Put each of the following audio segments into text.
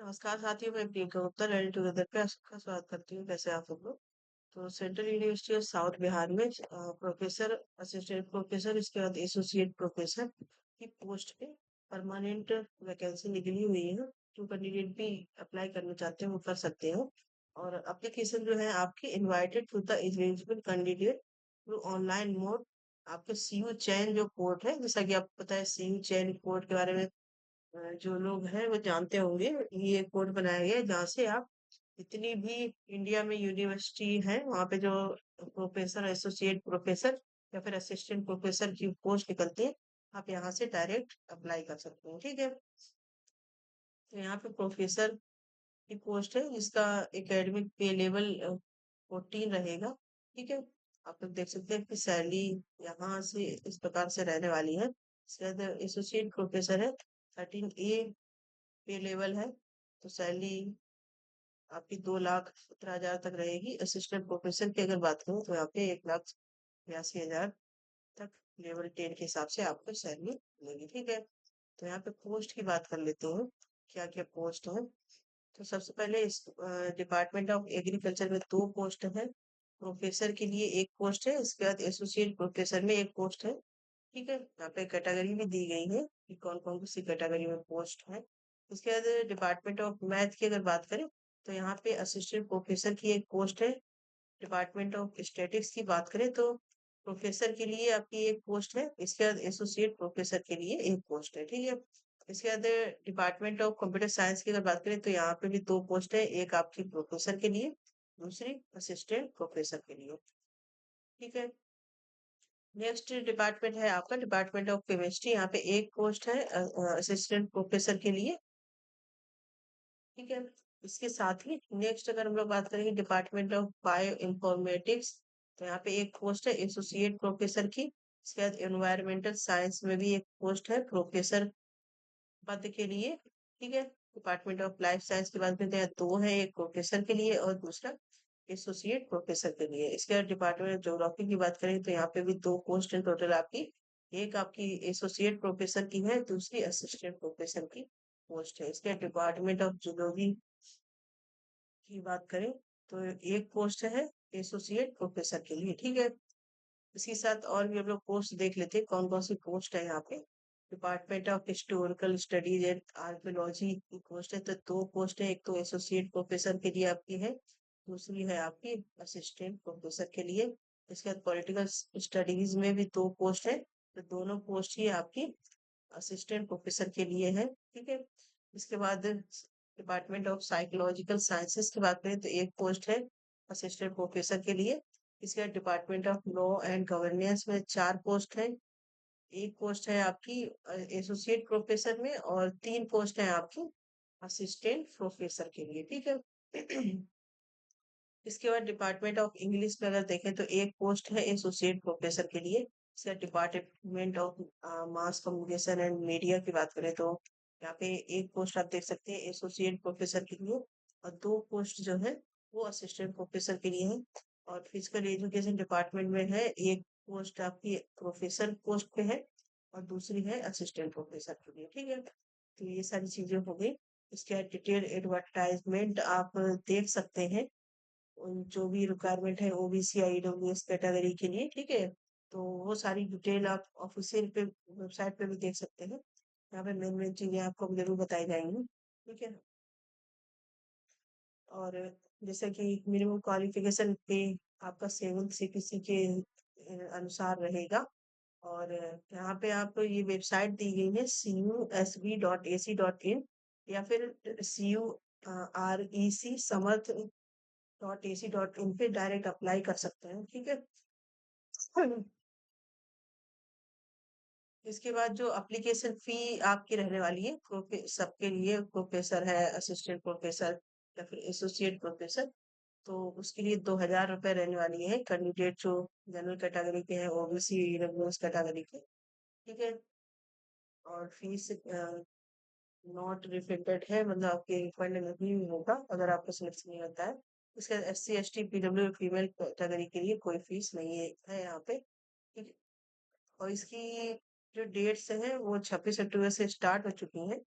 नमस्कार साथियों, मैं प्रियंका गुप्ता लर्निंग टुगेदर पे आपका स्वागत करती हूँ। कैसे आप सब लोग? तो central university of south Bihar में प्रोफेसर, असिस्टेंट प्रोफेसर, इसके बाद एसोसिएट प्रोफेसर की पोस्ट पे परमानेंट वैकेंसी निकली हुई है। जो कैंडिडेट भी अप्लाई करना चाहते हैं वो कर सकते हैं। और एप्लीकेशन जो है आपकी invited to the eligible candidate through online mode. आपके सीयू चयन जो कोड है, जैसा कि आपको पता है सीयू चयन कोड के बारे में जो लोग हैं वो जानते होंगे। ये कोड बनाया गया है जहाँ से आप जितनी भी इंडिया में यूनिवर्सिटी है वहाँ पे जो प्रोफेसर, एसोसिएट प्रोफेसर या फिर असिस्टेंट प्रोफेसर की पोस्ट निकलती है, आप यहाँ से डायरेक्ट अप्लाई कर सकते हैं। ठीक है, तो यहाँ पे प्रोफेसर की पोस्ट है जिसका एकेडमिक पे लेवल 14 रहेगा। ठीक है, आप लोग देख सकते हैं कि सैलरी यहाँ से इस प्रकार से रहने वाली है। इसके बाद एसोसिएट प्रोफेसर है, 13A पे लेवल है, तो सैलरी आपकी 2,17,000 तक रहेगी। असिस्टेंट प्रोफेसर की अगर बात करूँ तो यहाँ पे 1,82,000 तक लेवल 10 के हिसाब से आपको सैलरी मिलेगी। ठीक है, तो यहाँ पे पोस्ट की बात कर लेते हैं, क्या क्या पोस्ट है। तो सबसे पहले इस डिपार्टमेंट ऑफ एग्रीकल्चर में दो पोस्ट है। प्रोफेसर के लिए एक पोस्ट है, इसके बाद एसोसिएट प्रोफेसर में एक पोस्ट है। ठीक है, यहाँ पे कैटेगरी भी दी गई है कि कौन कौन सी कैटेगरी में पोस्ट है। उसके बाद डिपार्टमेंट ऑफ मैथ की अगर बात करें तो यहाँ पे असिस्टेंट प्रोफेसर की एक पोस्ट है। डिपार्टमेंट ऑफ स्टैटिक्स की बात करें तो प्रोफेसर के लिए आपकी एक पोस्ट है। इसके बाद एसोसिएट प्रोफेसर के लिए एक पोस्ट है। ठीक है, इसके बाद डिपार्टमेंट ऑफ कंप्यूटर साइंस की अगर बात करें तो यहाँ पे भी दो पोस्ट है, एक आपकी प्रोफेसर के लिए, दूसरी असिस्टेंट प्रोफेसर के लिए। ठीक है, नेक्स्ट डिपार्टमेंट है आपका डिपार्टमेंट ऑफ केमिस्ट्री। यहाँ पे एक पोस्ट है असिस्टेंट प्रोफेसर के लिए। ठीक है, इसके साथ ही नेक्स्ट अगर हम लोग बात करेंगे डिपार्टमेंट ऑफ बायो इंफॉर्मेटिक्स, तो यहाँ पे एक पोस्ट है एसोसिएट प्रोफेसर की। इसके बाद एनवायरमेंटल साइंस में भी एक पोस्ट है प्रोफेसर पद के लिए। ठीक है, डिपार्टमेंट ऑफ लाइफ साइंस की बात करते हैं, दो है, एक प्रोफेसर के लिए और दूसरा एसोसिएट प्रोफेसर के लिए। इसके बाद डिपार्टमेंट ऑफ ज्योग्राफी की बात करें तो यहाँ पे भी दो पोस्ट है टोटल आपकी। एक आपकी एसोसिएट प्रोफेसर की है, दूसरी असिस्टेंट प्रोफेसर की पोस्ट है। इसके डिपार्टमेंट ऑफ जूलॉजी की बात करें तो एक पोस्ट है एसोसिएट प्रोफेसर के लिए। ठीक है, इसी साथ और भी हम लोग पोस्ट देख लेते हैं कौन कौन सी पोस्ट है यहाँ पे। Department of historical studies and archaeology की पोस्ट है, तो दो पोस्ट है, एक तो एसोसिएट प्रोफेसर के लिए आपकी है, दूसरी है आपकी असिस्टेंट प्रोफेसर के लिए। इसके बाद पॉलिटिकल स्टडीज में भी दो पोस्ट है, तो दोनों पोस्ट ही आपकी असिस्टेंट प्रोफेसर के लिए है। ठीक है, इसके बाद डिपार्टमेंट ऑफ साइकोलॉजिकल साइंसेस की बात करें तो एक पोस्ट है असिस्टेंट प्रोफेसर के लिए। इसके बाद department of law and governance में चार पोस्ट है, एक पोस्ट है आपकी एसोसिएट प्रोफेसर में और तीन पोस्ट है आपकी असिस्टेंट प्रोफेसर के लिए। ठीक है, इसके बाद डिपार्टमेंट ऑफ इंग्लिश में अगर देखें तो एक पोस्ट है एसोसिएट प्रोफेसर के लिए। इसका department of mass communication and media की बात करें तो यहाँ पे एक पोस्ट आप देख सकते हैं एसोसिएट प्रोफेसर के लिए, और दो पोस्ट जो है वो असिस्टेंट प्रोफेसर के लिए है। और फिजिकल एजुकेशन डिपार्टमेंट में है, एक पोस्ट आपकी प्रोफेसर पोस्ट पे है और दूसरी है असिस्टेंट प्रोफेसर के लिए। ठीक है, तो ये सारी चीजें हो गई। इसके डिटेल एडवर्टाइजमेंट आप देख सकते हैं, जो भी रिक्वायरमेंट है ओबीसी ईडब्ल्यूएस कैटेगरी के लिए। ठीक है, तो वो सारी डिटेल आप ऑफिशियल पे वेबसाइट पे भी देख सकते हैं। यहाँ पे मेन मेन चीजें आपको जरूर बताई जाएंगी। ठीक है, और जैसे कि मिनिमम क्वालिफिकेशन पे आपका 7th सीपीसी के अनुसार रहेगा। और यहाँ पे आपको ये वेबसाइट दी गई है CUSB.AC.in या फिर CUREC समर्थ .ac.in पे डायरेक्ट अप्लाई कर सकते हैं। ठीक है, इसके बाद जो एप्लीकेशन फी आपकी रहने वाली है सबके लिए, प्रोफेसर है, असिस्टेंट प्रोफेसर या फिर एसोसिएट प्रोफेसर, तो उसके लिए 2,000 रुपये रहने वाली है कैंडिडेट जो जनरल कैटेगरी के हैं, ओबीसी ईडब्ल्यूएस कैटेगरी के। ठीक है, और फीस नॉट रिफंडेड है, मतलब आपके रिफंड नहीं होगा अगर आपका सिलेक्शन नहीं होता है। इसका SC ST PW female category के लिए कोई फीस नहीं है यहाँ पे। ठीक है, और इसकी जो डेट्स हैं वो 26 अक्टूबर से स्टार्ट हो चुकी हैं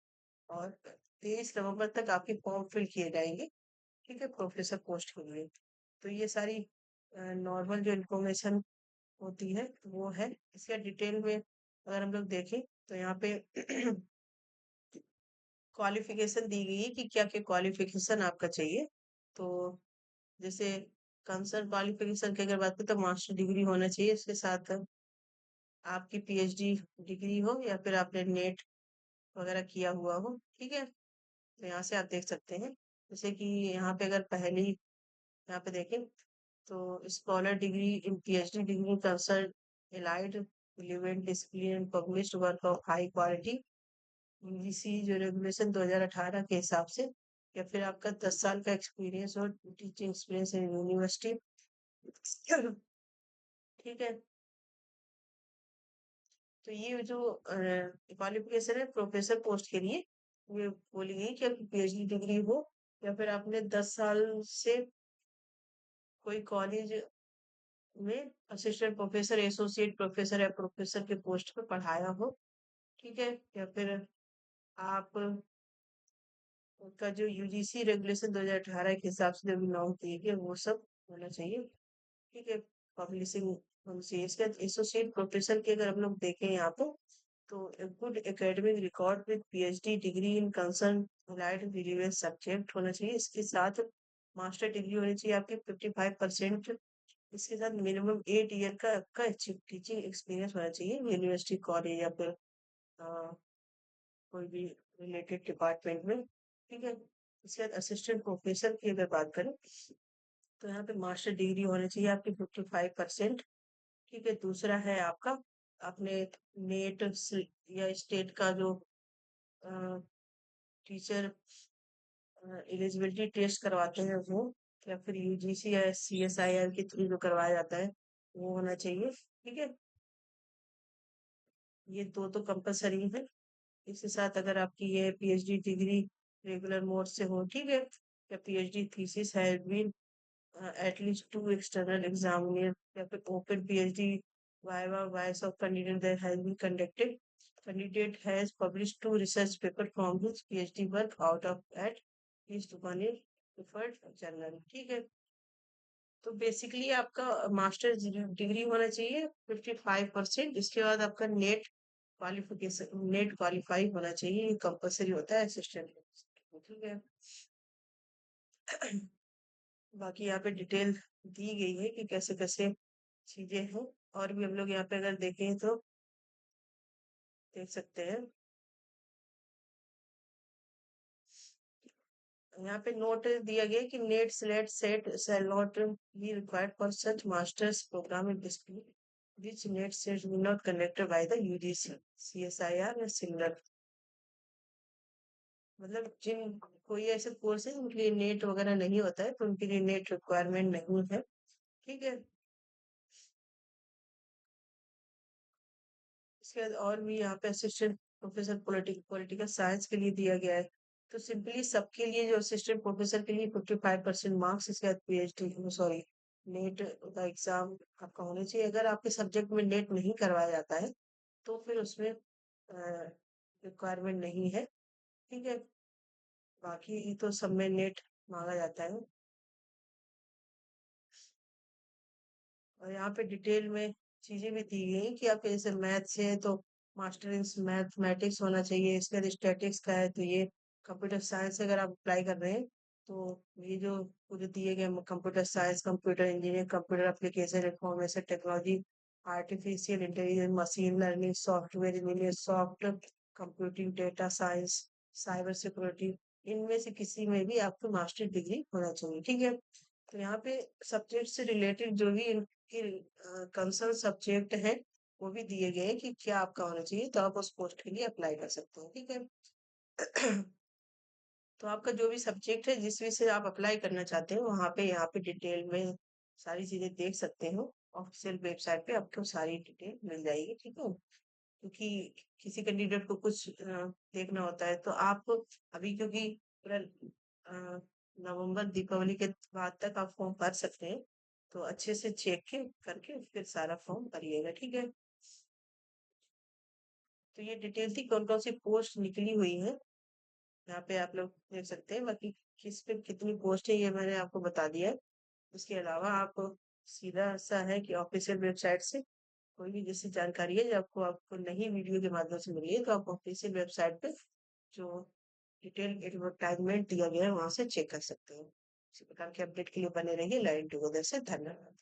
और 23 नवंबर तक आपके फॉर्म फिल किए जाएंगे, ठीक है, प्रोफेसर पोस्ट के लिए। तो ये सारी नॉर्मल जो इन्फॉर्मेशन होती है वो है। इसका डिटेल में अगर हम लोग देखें तो यहाँ पे क्वालिफिकेशन दी गई है कि क्या क्या क्वालिफिकेशन आपका चाहिए। तो जैसे कंसर्न क्वालिफिकेशन की अगर बात करें तो मास्टर डिग्री होना चाहिए, इसके साथ आपकी पीएचडी डिग्री हो या फिर आपने नेट वगैरह किया हुआ हो, ठीक है। तो यहाँ से आप देख सकते हैं, जैसे कि यहाँ पे अगर पहली यहाँ पे देखें तो scholar degree in PhD degree concern allied relevant discipline and published work of high quality UGC जो रेगुलेशन 2018 के हिसाब से, या फिर आपका 10 साल का एक्सपीरियंस और टीचिंग एक्सपीरियंस इन यूनिवर्सिटी, ठीक है। तो ये जो क्वालिफिकेशन है प्रोफेसर पोस्ट के लिए, ये बोली गई कि आपकी पीएचडी डिग्री हो या फिर आपने 10 साल से कोई कॉलेज में असिस्टेंट प्रोफेसर, एसोसिएट प्रोफेसर या प्रोफेसर के पोस्ट पे पढ़ाया हो, ठीक है। या फिर आप का जो यूजीसी रेगुलेशन 2018 के हिसाब से जो बिलोंग किए गए वो सब होना चाहिए, ठीक है। पब्लिशिंग होनी इसके बाद एसोसिएट प्रोफेसर के अगर हम लोग देखें यहाँ पे तो good academic record with PhD degree in concern allied relevant subject होना चाहिए। इसके साथ मास्टर डिग्री होनी चाहिए आपकी 55%। इसके साथ मिनिमम 8 ईयर का टीचिंग एक्सपीरियंस होना चाहिए यूनिवर्सिटी, कॉलेज या फिर कोई भी रिलेटेड डिपार्टमेंट में, ठीक है। इसके बाद असिस्टेंट प्रोफेसर की अगर बात करें तो यहाँ पे मास्टर डिग्री होनी चाहिए आपकी 55%, ठीक है। दूसरा है आपका अपने नेट या स्टेट का जो टीचर एलिजिबिलिटी टेस्ट करवाते हैं वो, या फिर यूजीसी या सीएसआईआर के थ्रू जो करवाया जाता है वो होना चाहिए, ठीक है। ये दो तो कंपलसरी है। इसके साथ अगर आपकी ये पीएचडी डिग्री रेगुलर मोड से हो, ठीक है, या पीएचडी थीसिस है बीन एटलीस्ट 2 external examination या फिर open PhD viva vice of candidate that has been conducted. Candidate has published 2 research paper from his PhD work out of at least one preferred journal, ठीक है। तो basically आपका master degree होना चाहिए 55%। इसके बाद आपका नेट क्वालिफिकेशन, नेट क्वालिफाई होना चाहिए, ये कंपलसरी होता है असिस्टेंट, ठीक है। बाकी यहाँ पे डिटेल दी गई है कि कैसे कैसे चीजें हैं। और भी हम लोग यहाँ पे अगर देखें तो देख सकते हैं, यहाँ पे नोट दिया गया कि NET SLET set shall not be required for such master's program in discipline which net sets will not conducted by the UGC, CSIR या similar। मतलब जिन कोई ऐसे कोर्स है उनके लिए नेट वगैरह नहीं होता है तो उनके लिए नेट रिक्वायरमेंट नहीं है, ठीक है। इसके बाद और भी यहाँ पे असिस्टेंट प्रोफेसर पॉलिटिकल साइंस के लिए दिया गया है। तो सिंपली सबके लिए जो असिस्टेंट प्रोफेसर के लिए 55% मार्क्स, इसके बाद पीएचडी सॉरी नेट का एग्जाम आपका होना चाहिए। अगर आपके सब्जेक्ट में नेट नहीं करवाया जाता है तो फिर उसमें रिक्वायरमेंट नहीं है, ठीक है। बाकी तो सब में नेट मांगा जाता है। और यहाँ पे डिटेल में चीजें भी दी गई कि आपके जैसे मैथ्स है तो मास्टर इन मैथमेटिक्स होना चाहिए। इसके बाद स्टैटिक्स का है तो ये कंप्यूटर साइंस अगर आप अप्लाई कर रहे हैं तो ये जो पूरे दिए गए computer science, computer engineering, computer application, information technology, artificial intelligence, machine learning, software engineer, soft computing, data science, cyber security, इनमें से किसी में भी आपको मास्टर डिग्री होना चाहिए, ठीक है। तो यहाँ पे सब्जेक्ट से रिलेटेड जो भी इनके कंसर्न सब्जेक्ट है वो भी दिए गए हैं कि क्या आपका होना चाहिए, तो आप उस पोस्ट के लिए अप्लाई कर सकते हैं, ठीक है। तो आपका जो भी सब्जेक्ट है जिस विषय आप अप्लाई करना चाहते हैं वहां पे यहाँ पे डिटेल में सारी चीजें देख सकते हो। ऑफिशियल वेबसाइट पे आपको सारी डिटेल मिल जाएगी, ठीक है। क्योंकि किसी कैंडिडेट को कुछ देखना होता है तो आप अभी, क्योंकि पूरा नवंबर दीपावली के बाद तक आप फॉर्म भर सकते हैं, तो अच्छे से चेक के करके फिर सारा फॉर्म भरिएगा, ठीक है। तो ये डिटेल थी कौन कौन सी पोस्ट निकली हुई है। यहाँ पे आप लोग देख सकते हैं। बाकी किस पे कितनी पोस्ट है ये मैंने आपको बता दिया है। उसके अलावा आप सीधा सा है कि ऑफिशियल वेबसाइट से कोई भी जैसी जानकारी है जो आपको नहीं वीडियो के माध्यम से मिली है, तो आप ऑफिशियल वेबसाइट पे जो डिटेल एडवर्टाइजमेंट दिया गया है वहां से चेक कर सकते हैं। इसी प्रकार के अपडेट के लिए बने रहिए लाइन टुगेदर से। धन्यवाद।